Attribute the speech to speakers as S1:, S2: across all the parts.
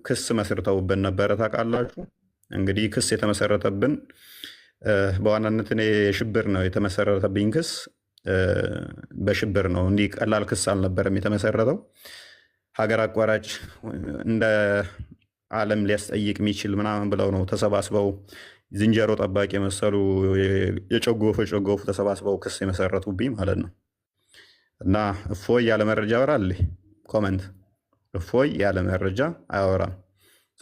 S1: ክስ መስርተውብን ነበረ። ታውቃላችሁ እንግዲህ ክስ የተመሰረተብን በዋናነት እኔ የሽብር ነው የተመሰረተብኝ ክስ በሽብር ነው። እንዲህ ቀላል ክስ አልነበረም የተመሰረተው። ሀገር አቋራጭ እንደ ዓለም ሊያስጠይቅ የሚችል ምናምን ብለው ነው ተሰባስበው ዝንጀሮ ጠባቂ የመሰሉ የጨጎፉ ተሰባስበው ክስ የመሰረቱብኝ ማለት ነው። እና እፎይ ያለ መረጃ ያወራል። ኮመንት እፎይ ያለ መረጃ አያወራም።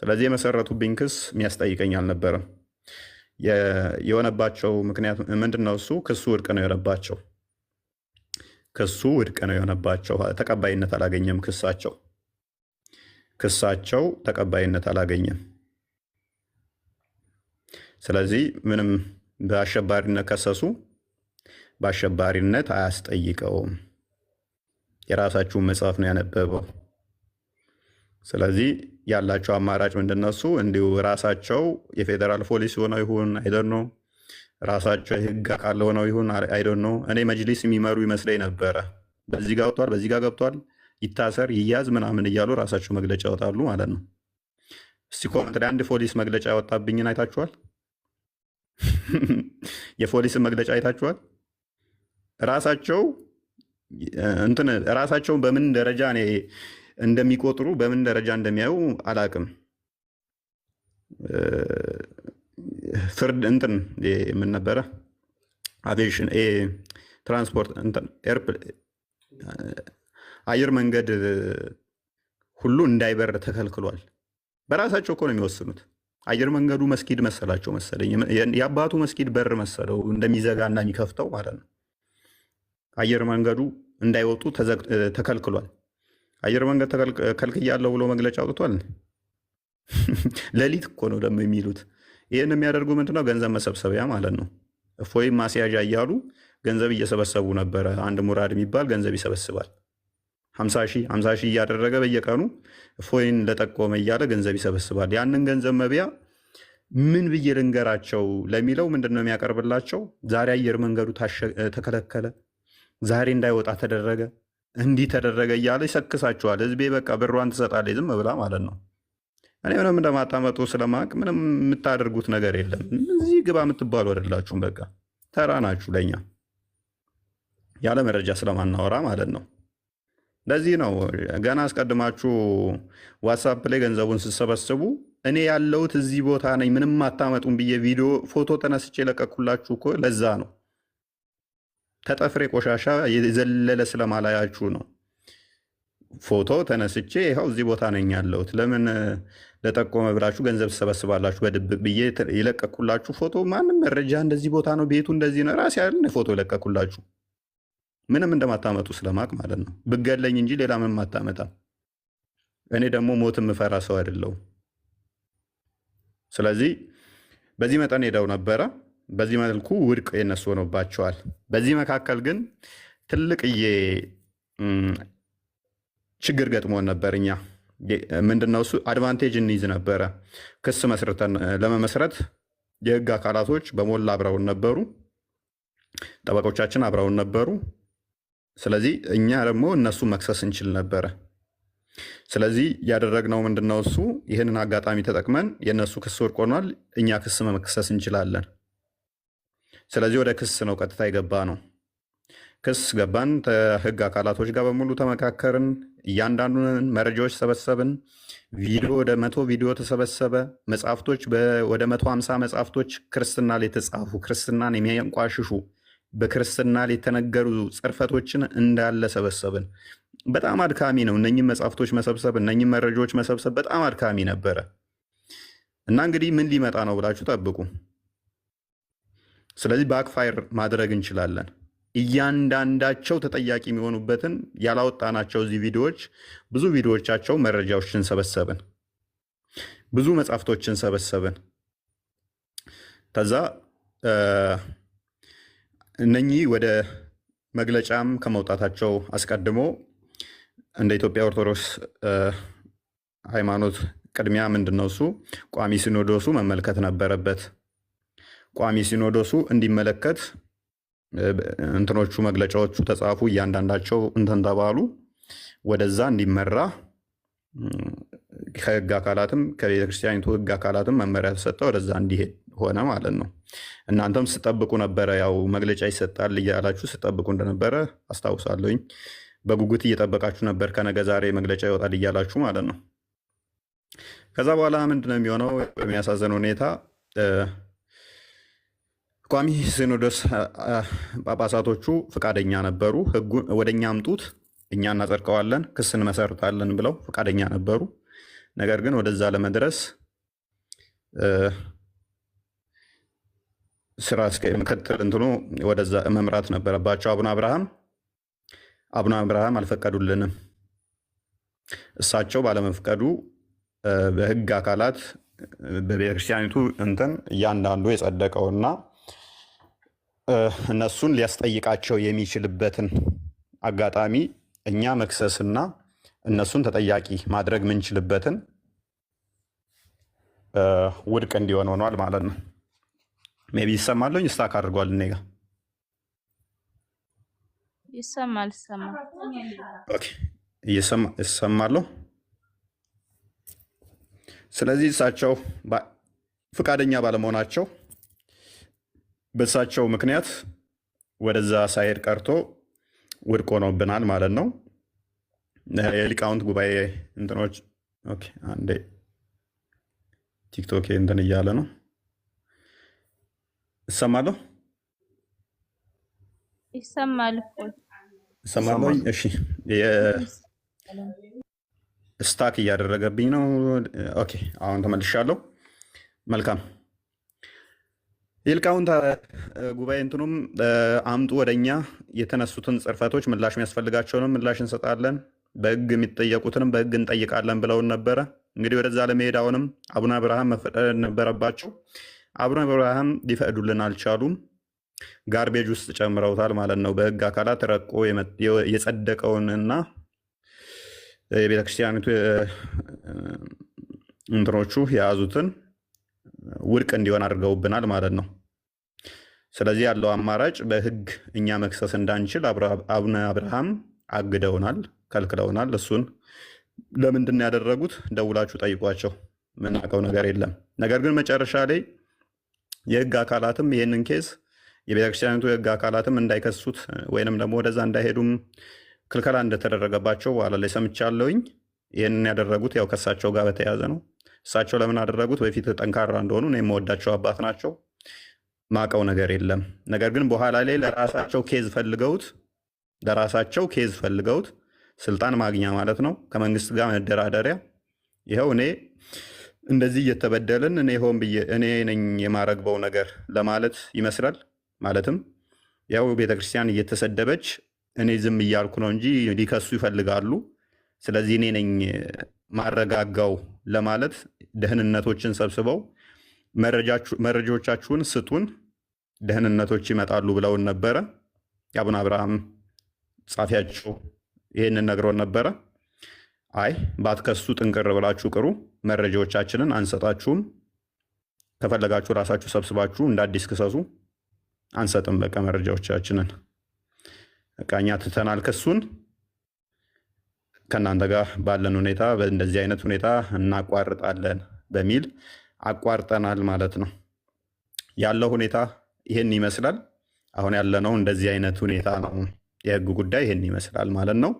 S1: ስለዚህ የመሰረቱብኝ ክስ የሚያስጠይቀኝ አልነበረም። የሆነባቸው ምክንያት ምንድን ነው? እሱ ክሱ ውድቅ ነው የሆነባቸው። ክሱ ውድቅ ነው የሆነባቸው። ተቀባይነት አላገኘም። ክሳቸው ተቀባይነት አላገኘም። ስለዚህ ምንም በአሸባሪነት ከሰሱ፣ በአሸባሪነት አያስጠይቀውም። የራሳችሁን መጽሐፍ ነው ያነበበው። ስለዚህ ያላቸው አማራጭ ምንድን ነው? እሱ እንዲሁ ራሳቸው የፌዴራል ፖሊስ ሆነው ይሁን አይደን ነው፣ ራሳቸው የህግ አካል ሆነው ይሁን አይደን ነው። እኔ መጅሊስ የሚመሩ ይመስለኝ ነበረ። በዚህ ጋር ወጥቷል፣ በዚህ ጋር ገብቷል፣ ይታሰር ይያዝ ምናምን እያሉ ራሳቸው መግለጫ ያወጣሉ ማለት ነው። እስቲ ኮመንት ላይ አንድ ፖሊስ መግለጫ ያወጣብኝን አይታችኋል? የፖሊስን መግለጫ አይታችኋል? ራሳቸውን በምን ደረጃ እኔ እንደሚቆጥሩ በምን ደረጃ እንደሚያዩ አላቅም። ፍርድ ምን ነበረ አቪዬሽን ትራንስፖርት አየር መንገድ ሁሉ እንዳይበር ተከልክሏል። በራሳቸው እኮ ነው የሚወስኑት። አየር መንገዱ መስጊድ መሰላቸው መሰለኝ፣ የአባቱ መስጊድ በር መሰለው እንደሚዘጋ እና የሚከፍተው ማለት ነው። አየር መንገዱ እንዳይወጡ ተከልክሏል። አየር መንገድ ከልክያለሁ ብሎ መግለጫ አውጥቷል። ሌሊት እኮ ነው ደግሞ የሚሉት። ይህን የሚያደርጉ ምንድነው? ገንዘብ መሰብሰቢያ ማለት ነው። እፎይም ማስያዣ እያሉ ገንዘብ እየሰበሰቡ ነበረ። አንድ ሙራድ የሚባል ገንዘብ ይሰበስባል። 50 ሺህ እያደረገ በየቀኑ እፎይን ለጠቆመ እያለ ገንዘብ ይሰበስባል። ያንን ገንዘብ መብያ ምን ብዬ ልንገራቸው ለሚለው ምንድነው የሚያቀርብላቸው? ዛሬ አየር መንገዱ ተከለከለ፣ ዛሬ እንዳይወጣ ተደረገ፣ እንዲህ ተደረገ እያለ ይሰክሳቸዋል። ህዝቤ በቃ ብሯን ትሰጣለች ዝም ብላ ማለት ነው። እኔ ምንም እንደማታመጡ ስለማቅ ምንም የምታደርጉት ነገር የለም። እዚህ ግባ የምትባሉ አይደላችሁም። በቃ ተራ ናችሁ ለእኛ ያለ መረጃ ስለማናወራ ማለት ነው። ለዚህ ነው ገና አስቀድማችሁ ዋትሳፕ ላይ ገንዘቡን ስትሰበስቡ እኔ ያለሁት እዚህ ቦታ ነኝ ምንም አታመጡም ብዬ ቪዲዮ ፎቶ ተነስቼ ለቀኩላችሁ እኮ ለዛ ነው። ተጠፍሬ ቆሻሻ የዘለለ ስለማላያችሁ ነው። ፎቶ ተነስቼ ይኸው እዚህ ቦታ ነኝ ያለሁት። ለምን ለጠቆመ ብላችሁ ገንዘብ ትሰበስባላችሁ? በድብቅ ብዬ የለቀኩላችሁ ፎቶ ማንም መረጃ እንደዚህ ቦታ ነው ቤቱ እንደዚህ ነው ራሴ ያለ ፎቶ የለቀኩላችሁ ምንም እንደማታመጡ ስለማቅ ማለት ነው። ብገለኝ እንጂ ሌላ ምንም አታመጣም። እኔ ደግሞ ሞት የምፈራ ሰው አይደለሁም። ስለዚህ በዚህ መጠን ሄደው ነበረ። በዚህ መልኩ ውድቅ የነሱ ሆኖባቸዋል። በዚህ መካከል ግን ትልቅዬ ችግር ገጥሞን ነበር። እኛ ምንድነው እሱ አድቫንቴጅ እንይዝ ነበረ። ክስ መስርተን ለመመስረት የህግ አካላቶች በሞላ አብረውን ነበሩ። ጠበቆቻችን አብረውን ነበሩ። ስለዚህ እኛ ደግሞ እነሱ መክሰስ እንችል ነበረ። ስለዚህ ያደረግነው ምንድነው እሱ ይህንን አጋጣሚ ተጠቅመን የእነሱ ክስ ወድቅ ሆኗል፣ እኛ ክስ መክሰስ እንችላለን። ስለዚህ ወደ ክስ ነው ቀጥታ የገባ ነው። ክስ ገባን። ከህግ አካላቶች ጋር በሙሉ ተመካከርን። እያንዳንዱን መረጃዎች ሰበሰብን። ቪዲዮ ወደ 100 ቪዲዮ ተሰበሰበ። መጽሐፍቶች ወደ 150 መጽሐፍቶች ክርስትና ላይ የተጻፉ ክርስትናን የሚያንቋሽሹ በክርስትና ላይ የተነገሩ ጽርፈቶችን እንዳለ ሰበሰብን። በጣም አድካሚ ነው እነኝም መጽሐፍቶች መሰብሰብ፣ እነኝም መረጃዎች መሰብሰብ በጣም አድካሚ ነበረ እና እንግዲህ ምን ሊመጣ ነው ብላችሁ ጠብቁ። ስለዚህ ባክፋየር ማድረግ እንችላለን። እያንዳንዳቸው ተጠያቂ የሚሆኑበትን ያላወጣናቸው እዚህ ቪዲዮዎች ብዙ ቪዲዮዎቻቸው መረጃዎችን ሰበሰብን፣ ብዙ መጽሐፍቶችን ሰበሰብን። ከዛ እነኚህ ወደ መግለጫም ከመውጣታቸው አስቀድሞ እንደ ኢትዮጵያ ኦርቶዶክስ ሃይማኖት ቅድሚያ ምንድነው እሱ ቋሚ ሲኖዶሱ መመልከት ነበረበት። ቋሚ ሲኖዶሱ እንዲመለከት እንትኖቹ መግለጫዎቹ ተጻፉ፣ እያንዳንዳቸው እንትን ተባሉ፣ ወደዛ እንዲመራ ከህግ አካላትም ከቤተክርስቲያኒቱ ህግ አካላትም መመሪያ ተሰጠ፣ ወደዛ እንዲሄድ ሆነ ማለት ነው። እናንተም ስጠብቁ ነበረ፣ ያው መግለጫ ይሰጣል እያላችሁ ስጠብቁ እንደነበረ አስታውሳለሁኝ። በጉጉት እየጠበቃችሁ ነበር፣ ከነገ ዛሬ መግለጫ ይወጣል እያላችሁ ማለት ነው። ከዛ በኋላ ምንድነው የሚሆነው? በሚያሳዝን ሁኔታ ቋሚ ሲኖዶስ ጳጳሳቶቹ ፈቃደኛ ነበሩ። ህጉን ወደ እኛ አምጡት፣ እኛ እናጸድቀዋለን፣ ክስ እንመሰርታለን ብለው ፈቃደኛ ነበሩ። ነገር ግን ወደዛ ለመድረስ ስራ ምክትል እንትኑ ወደዛ መምራት ነበረባቸው። አቡነ አብርሃም አልፈቀዱልንም። እሳቸው ባለመፍቀዱ በህግ አካላት በቤተክርስቲያኒቱ እንትን እያንዳንዱ የጸደቀውና እነሱን ሊያስጠይቃቸው የሚችልበትን አጋጣሚ እኛ መክሰስና እነሱን ተጠያቂ ማድረግ ምንችልበትን ውድቅ እንዲሆን ሆኗል ማለት ነው። ሜቢ ይሰማለኝ ስታክ አድርጓል። እኔ ጋ ይሰማለሁ። ስለዚህ እሳቸው ፈቃደኛ ባለመሆናቸው በእሳቸው ምክንያት ወደዛ ሳይሄድ ቀርቶ ውድቅ ሆኖብናል ማለት ነው። የሊቃውንት ጉባኤ እንትኖች አንዴ ቲክቶክ እንትን እያለ ነው። እሰማለሁ እሰማለሁ። እሺ ስታክ እያደረገብኝ ነው። ኦኬ አሁን ተመልሻለሁ። መልካም የሊቃውንት ጉባኤ እንትኑም አምጡ ወደኛ የተነሱትን ጽርፈቶች ምላሽ የሚያስፈልጋቸውንም ምላሽ እንሰጣለን፣ በህግ የሚጠየቁትንም በህግ እንጠይቃለን ብለውን ነበረ። እንግዲህ ወደዛ ለመሄድ አሁንም አቡነ አብርሃም መፈቀድ ነበረባቸው። አቡነ አብርሃም ሊፈቅዱልን አልቻሉም። ጋርቤጅ ውስጥ ጨምረውታል ማለት ነው። በህግ አካላት ረቆ የጸደቀውንና የቤተክርስቲያኒቱ እንትኖቹ የያዙትን ውድቅ እንዲሆን አድርገውብናል ማለት ነው። ስለዚህ ያለው አማራጭ በህግ እኛ መክሰስ እንዳንችል አቡነ አብርሃም አግደውናል፣ ከልክለውናል። እሱን ለምንድን ያደረጉት ደውላችሁ ጠይቋቸው፣ ምናውቀው ነገር የለም። ነገር ግን መጨረሻ ላይ የህግ አካላትም ይህንን ኬዝ የቤተክርስቲያኒቱ የህግ አካላትም እንዳይከሱት ወይንም ደግሞ ወደዛ እንዳይሄዱም ክልከላ እንደተደረገባቸው በኋላ ላይ ሰምቻለሁኝ። ይህንን ያደረጉት ያው ከእሳቸው ጋር በተያያዘ ነው። እሳቸው ለምን አደረጉት? በፊት ጠንካራ እንደሆኑ እኔ የምወዳቸው አባት ናቸው። ማቀው ነገር የለም። ነገር ግን በኋላ ላይ ለራሳቸው ኬዝ ፈልገውት ስልጣን ማግኛ ማለት ነው፣ ከመንግስት ጋር መደራደሪያ። ይኸው እኔ እንደዚህ እየተበደልን እኔ ሆን ብዬ እኔ ነኝ የማረግበው ነገር ለማለት ይመስላል። ማለትም ያው ቤተክርስቲያን እየተሰደበች እኔ ዝም እያልኩ ነው እንጂ ሊከሱ ይፈልጋሉ። ስለዚህ እኔ ነኝ ማረጋጋው ለማለት ደህንነቶችን ሰብስበው መረጃዎቻችሁን ስጡን፣ ደህንነቶች ይመጣሉ ብለውን ነበረ። የአቡነ አብርሃም ጻፊያቸው ይህንን ነግሮን ነበረ። አይ ባትከሱ ጥንቅር ብላችሁ ቅሩ፣ መረጃዎቻችንን አንሰጣችሁም፣ ከፈለጋችሁ ራሳችሁ ሰብስባችሁ እንደ አዲስ ክሰሱ፣ አንሰጥም በቃ መረጃዎቻችንን በቃ እኛ ትተናል ክሱን፣ ከእናንተ ጋር ባለን ሁኔታ በእንደዚህ አይነት ሁኔታ እናቋርጣለን በሚል አቋርጠናል ማለት ነው። ያለው ሁኔታ ይህን ይመስላል። አሁን ያለነው እንደዚህ አይነት ሁኔታ ነው። የህግ ጉዳይ ይህን ይመስላል ማለት ነው።